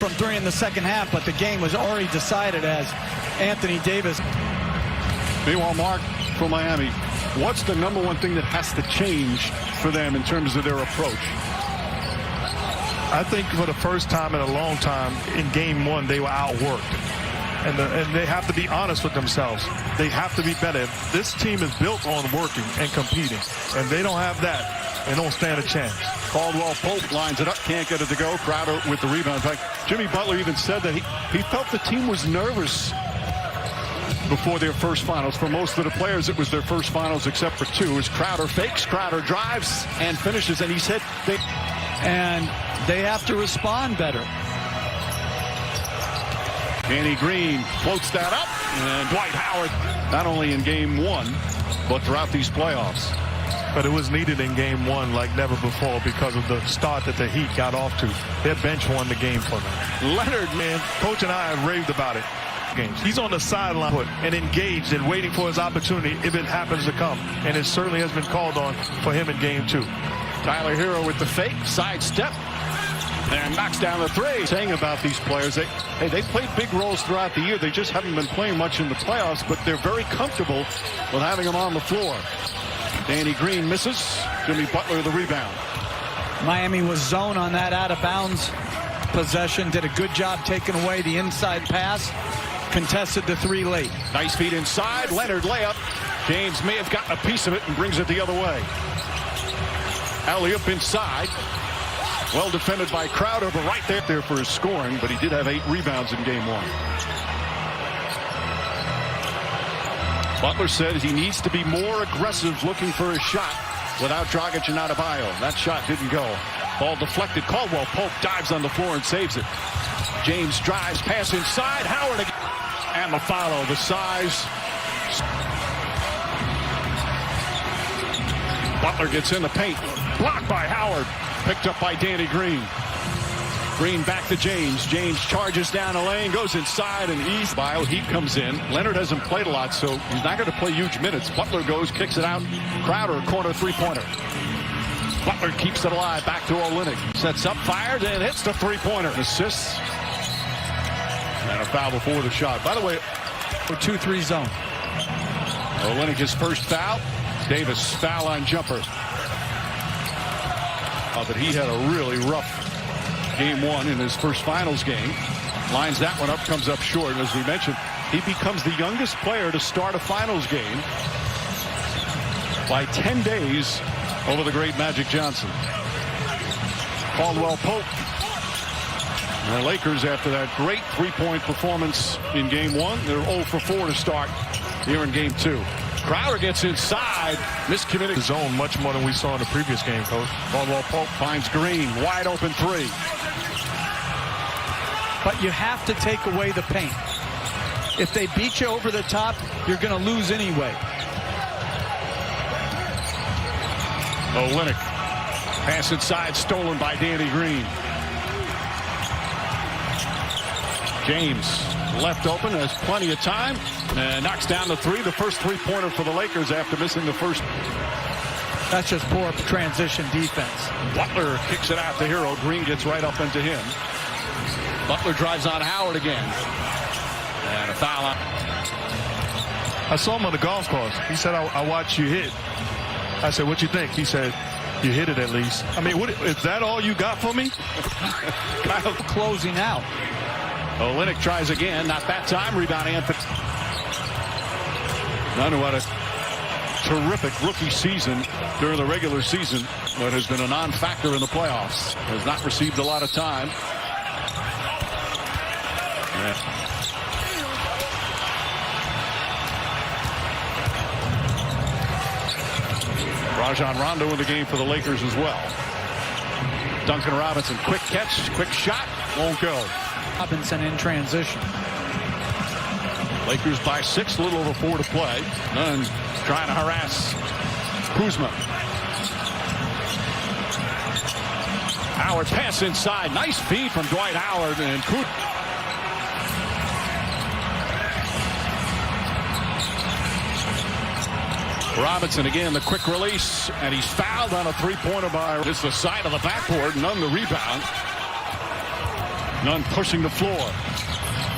from three in the second half, but the game was already decided as Anthony Davis. Meanwhile, Mark, for Miami, what's the number one thing that has to change for them in terms of their approach? I think for the first time in a long time in game one, they were outworked. And they have to be honest with themselves. They have to be better. This team is built on working and competing. And they don't have that. They don't stand a chance. Caldwell Pope lines it up, can't get it to go. Crowder with the rebound. In fact, Jimmy Butler even said that he felt the team was nervous before their first finals. For most of the players, it was their first finals except for two. As Crowder fakes, Crowder drives and finishes. And he said they have to respond better. Danny Green floats that up, and Dwight Howard, not only in game one, but throughout these playoffs. But it was needed in game one like never before because of the start that the Heat got off to. Their bench won the game for them. Leonard, man, Coach and I have raved about it. He's on the sideline and engaged and waiting for his opportunity if it happens to come. And it certainly has been called on for him in game two. Tyler Hero with the fake, sidestep, and knocks down the three. Saying about these players, they played big roles throughout the year. They just haven't been playing much in the playoffs, but they're very comfortable with having them on the floor. Danny Green misses. Jimmy Butler the rebound. Miami was zone on that out-of-bounds possession. Did a good job taking away the inside pass. Contested the three late. Nice feed inside. Leonard layup. James may have gotten a piece of it and brings it the other way. Alley-oop inside. Well defended by Crowder, but right there for his scoring, but he did have 8 rebounds in game one. Butler said he needs to be more aggressive looking for his shot without Dragic and Adebayo. That shot didn't go. Ball deflected. Caldwell Pope dives on the floor and saves it. James drives, pass inside. Howard again. And the follow, the size. Butler gets in the paint. Blocked by Howard. Picked up by Danny Green. Green back to James. James charges down the lane, goes inside, and Heat comes in. Leonard hasn't played a lot, so he's not going to play huge minutes. Butler goes, kicks it out. Crowder, corner three-pointer. Butler keeps it alive. Back to Olynyk. Sets up, fires, and hits the three-pointer. Assists. And a foul before the shot. By the way, 2-3 zone. Olynyk his first foul. Davis foul on jumper. But he had a really rough game one in his first finals game. Lines that one up, comes up short. And as we mentioned, he becomes the youngest player to start a finals game by 10 days over the great Magic Johnson. Caldwell Pope. And the Lakers, after that great three-point performance in game one, they're 0 for 4 to start here in game two. Crowder gets inside. Miscommunicated. Zone much more than we saw in the previous game, Coach. Caldwell Pope finds Green. Wide open three. But you have to take away the paint. If they beat you over the top, you're going to lose anyway. Olynyk. Pass inside, stolen by Danny Green. James left open, has plenty of time, and knocks down the three. The first three-pointer for the Lakers after missing the first. That's just poor transition defense. Butler kicks it out to Hero. Green gets right up into him. Butler drives on Howard again. And a foul on. I saw him on the golf course. He said, I watched you hit. I said, what you think? He said, you hit it at least. I mean, is that all you got for me? Kyle closing out. Olynyk tries again. Not that time. Rebound Anthony. None who had a terrific rookie season during the regular season, but has been a non-factor in the playoffs. Has not received a lot of time. Rajon Rondo in the game for the Lakers as well. Duncan Robinson, quick catch, quick shot, won't go. Robinson in transition. Lakers by 6, a little over 4 to play. Nunn trying to harass Kuzma. Howard pass inside. Nice feed from Dwight Howard and Kuzma. Robinson again, the quick release, and he's fouled on a three-pointer by. It's the side of the backboard. Nunn the rebound. Nunn pushing the floor.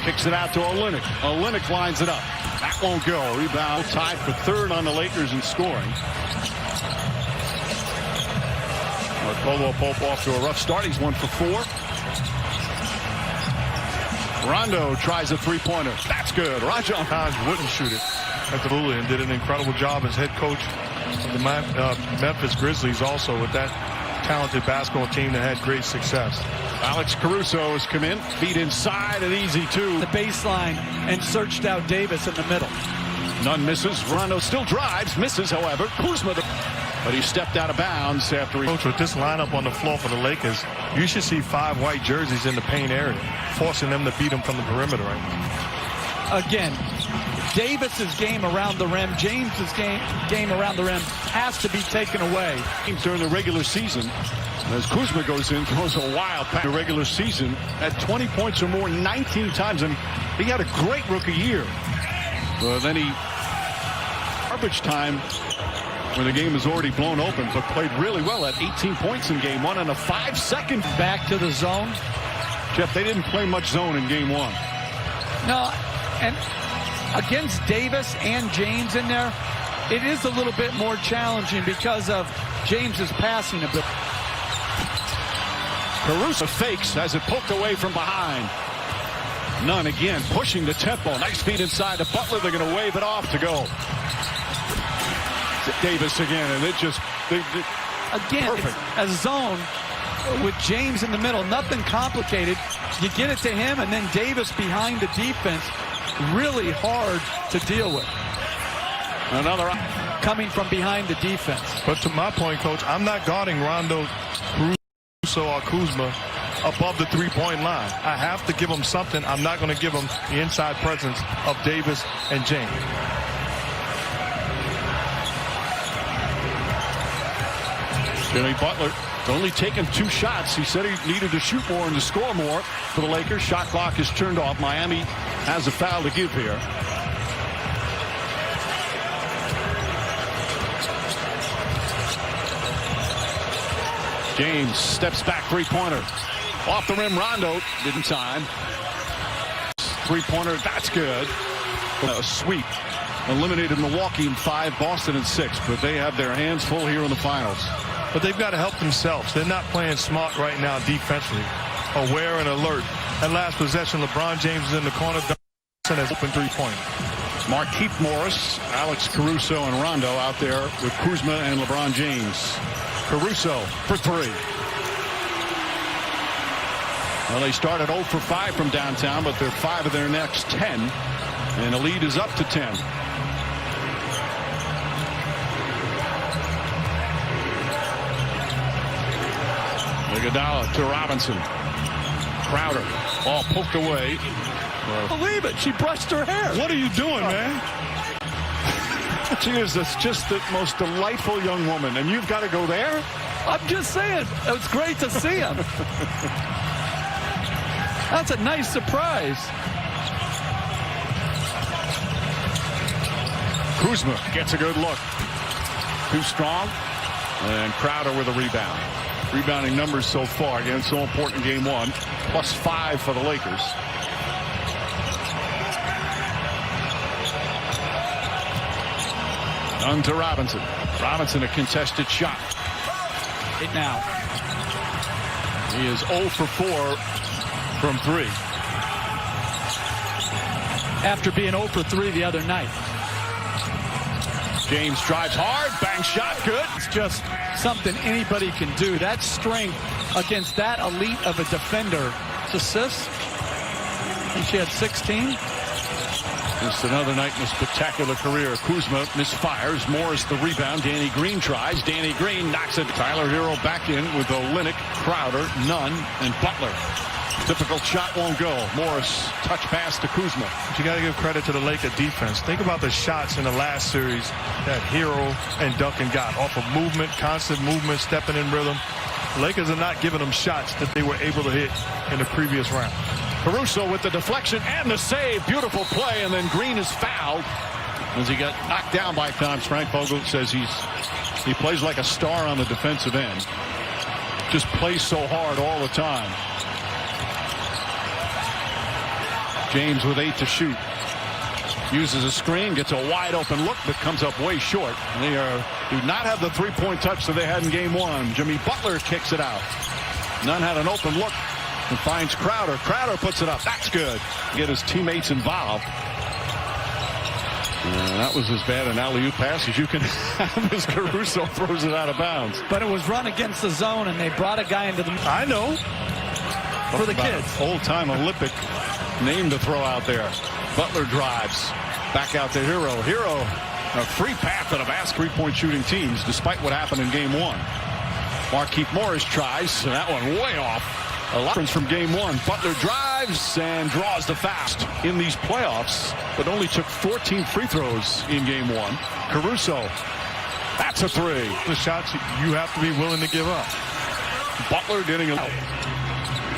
Kicks it out to Olynyk. Olynyk lines it up. That won't go. Rebound tied for third on the Lakers in scoring. Caldwell Pope off to a rough start. He's 1 for 4. Rondo tries a three-pointer. That's good. Rajon Times wouldn't shoot it. Absolutely, and did an incredible job as head coach of the Memphis Grizzlies, also with that talented basketball team that had great success. Alex Caruso has come in. Feet inside and easy too. The baseline and searched out Davis in the middle. Nunn misses. Rondo still drives. Misses, however. Kuzma, but he stepped out of bounds after he... Coach, with this lineup on the floor for the Lakers, you should see 5 white jerseys in the paint area, forcing them to beat them from the perimeter right now. Again, Davis's game around the rim, James's game around the rim has to be taken away. During the regular season, as Kuzma goes in, throws a wild pass. The regular season at 20 points or more 19 times. And he had a great rookie year. Then he garbage time when the game is already blown open, but played really well at 18 points in game 1 and a 5-second back to the zone. Jeff, they didn't play much zone in game 1. No, and against Davis and James in there, it is a little bit more challenging because of James's passing ability. Caruso fakes, has it poked away from behind. Nunn again pushing the tempo. Nice feed inside to Butler. They're going to wave it off to go. Davis again, and it just again perfect. A zone with James in the middle, nothing complicated. You get it to him, and then Davis behind the defense, really hard to deal with. Another coming from behind the defense. But to my point, Coach, I'm not guarding Rondo, Caruso, or Kuzma above the three-point line. I have to give them something. I'm not going to give them the inside presence of Davis and James. Jimmy Butler only taken 2 shots. He said he needed to shoot more and to score more for the Lakers. Shot clock is turned off. Miami has a foul to give here. James steps back, three-pointer. Off the rim, Rondo didn't time. Three-pointer, that's good. A sweep. Eliminated Milwaukee in 5, Boston in 6, but they have their hands full here in the finals. But they've got to help themselves. They're not playing smart right now defensively. Aware and alert. That last possession, LeBron James is in the corner. And has open three-pointer. Markieff Morris, Alex Caruso, and Rondo out there with Kuzma and LeBron James. Caruso for 3. Well, they started 0 for 5 from downtown, but they're 5 of their next 10. And the lead is up to 10. Iguodala to Robinson. Crowder. Ball poked away. Believe it. She brushed her hair. What are you doing, man? She is just the most delightful young woman, and you've got to go there? I'm just saying. It was great to see him. That's a nice surprise. Kuzma gets a good look. Too strong. And Crowder with a rebound. Rebounding numbers so far. Again, so important in game 1. +5 for the Lakers. On to Robinson. Robinson, a contested shot. Right now. He is 0 for 4 from 3. After being 0 for 3 the other night. James drives hard. Bang shot. Good. It's just something anybody can do. That strength against that elite of a defender. Assists. And she had 16. Just another night in a spectacular career. Kuzma misfires. Morris the rebound. Danny Green tries. Danny Green knocks it. Tyler Hero back in with Olynyk, Crowder, Nunn, and Butler. Difficult shot won't go. Morris touch pass to Kuzma. But you got to give credit to the Laker defense. Think about the shots in the last series that Hero and Duncan got off of movement, constant movement, stepping in rhythm. The Lakers are not giving them shots that they were able to hit in the previous round. Caruso with the deflection and the save. Beautiful play, and then Green is fouled as he got knocked down by times. Frank Vogel says he plays like a star on the defensive end. Just plays so hard all the time. James with 8 to shoot. Uses a screen, gets a wide open look, but comes up way short. They do not have the three-point touch that they had in game one. Jimmy Butler kicks it out. Nunn had an open look and finds Crowder. Crowder puts it up. That's good. Get his teammates involved. That was as bad an alley-oop pass as you can have as Caruso throws it out of bounds. But it was run against the zone, and they brought a guy into the... I know. For the kids. Old-time Olympic name to throw out there. Butler drives. Back out to Hero. Hero, a free path to the vast three-point shooting teams, despite what happened in game one. Markieff Morris tries, and that one way off. A lot from game one. Butler drives and draws the fast in these playoffs, but only took 14 free throws in game one. Caruso, that's a three. The shots you have to be willing to give up. Butler getting a...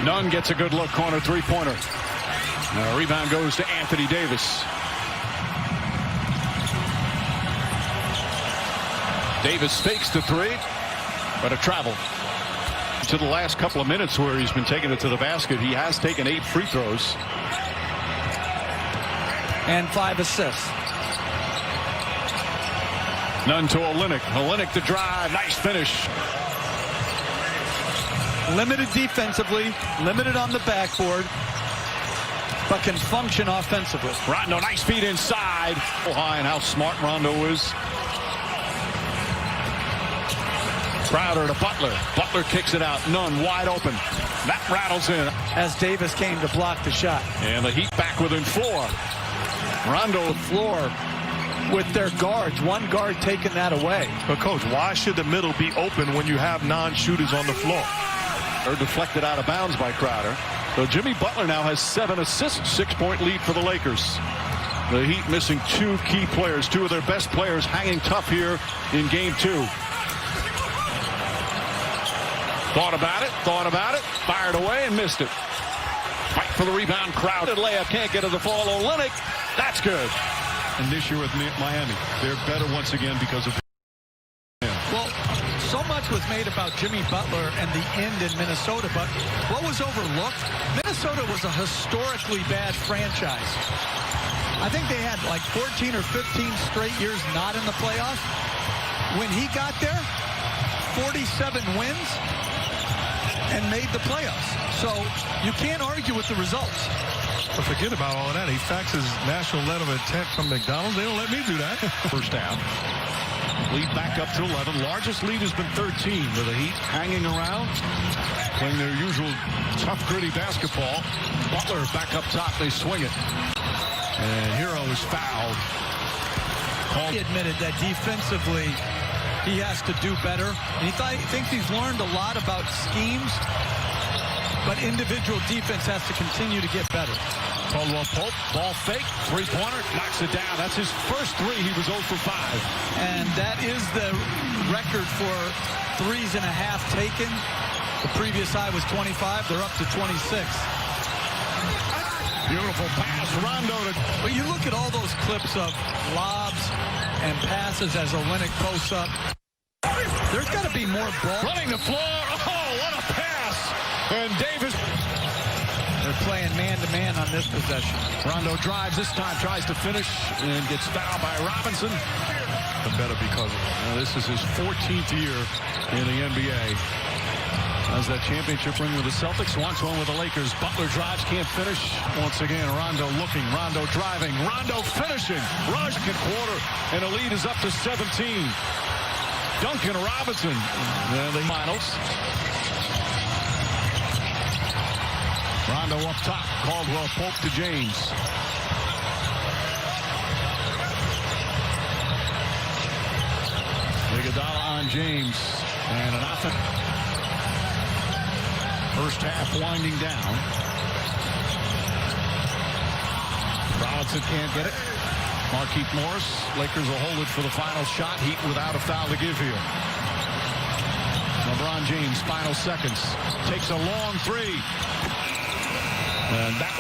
Nunn gets a good look, corner three-pointer. Rebound goes to Anthony Davis. Davis fakes the three, but a travel. To the last couple of minutes where he's been taking it to the basket, he has taken 8 free throws. And 5 assists. Nunn to Olynyk. Olynyk to drive. Nice finish. Limited defensively, limited on the backboard, but can function offensively. Rondo, nice feed inside. Oh, high, and how smart Rondo is. Crowder to Butler. Butler kicks it out. Nunn wide open. That rattles in. As Davis came to block the shot. And the Heat back within 4. Rondo The floor with their guards. One guard taking that away. But, Coach, why should the middle be open when you have non-shooters on the floor? Or deflected out of bounds by Crowder. So Jimmy Butler now has 7 assists. 6-point lead for the Lakers. The Heat missing 2 key players. 2 of their best players hanging tough here in game 2. Thought about it, fired away and missed it. Fight for the rebound. Crowded layup, can't get to the fall. Olynyk, that's good. And this year with Miami, they're better once again because of him. Well, so much was made about Jimmy Butler and the end in Minnesota, but what was overlooked? Minnesota was a historically bad franchise. I think they had like 14 or 15 straight years not in the playoffs. When he got there, 47 wins and made the playoffs. So you can't argue with the results. But forget about all of that. He faxes national letter of intent from McDonald's. They don't let me do that. First half. Lead back up to 11. Largest lead has been 13 with the Heat hanging around, playing their usual tough, gritty basketball. Butler back up top. They swing it. And Hero is fouled. He admitted that defensively he has to do better. And he thinks he's learned a lot about schemes, but individual defense has to continue to get better. Caldwell Pope, ball fake, three-pointer, knocks it down. That's his first 3. He was 0 for 5. And that is the record for 3.5 taken. The previous high was 25. They're up to 26. Beautiful pass, Rondo. But you look at all those clips of lobs and passes as Olynyk posts up. There's got to be more ball. Running the floor. Oh, what a pass. And Davis. They're playing man-to-man on this possession. Rondo drives this time, tries to finish, and gets fouled by Robinson. The better because of it. This is his 14th year in the NBA. Has that championship ring with the Celtics, wants one with the Lakers. Butler drives, can't finish. Once again, Rondo looking, Rondo driving, Rondo finishing. Rush can quarter, and the lead is up to 17. Duncan Robinson, and the finals. Rondo up top, Caldwell Pope to James. Iguodala on James, and an offense. First half winding down. Robinson can't get it. Markieff Morris. Lakers will hold it for the final shot. Heat without a foul to give here. LeBron James, final seconds. Takes a long 3. And that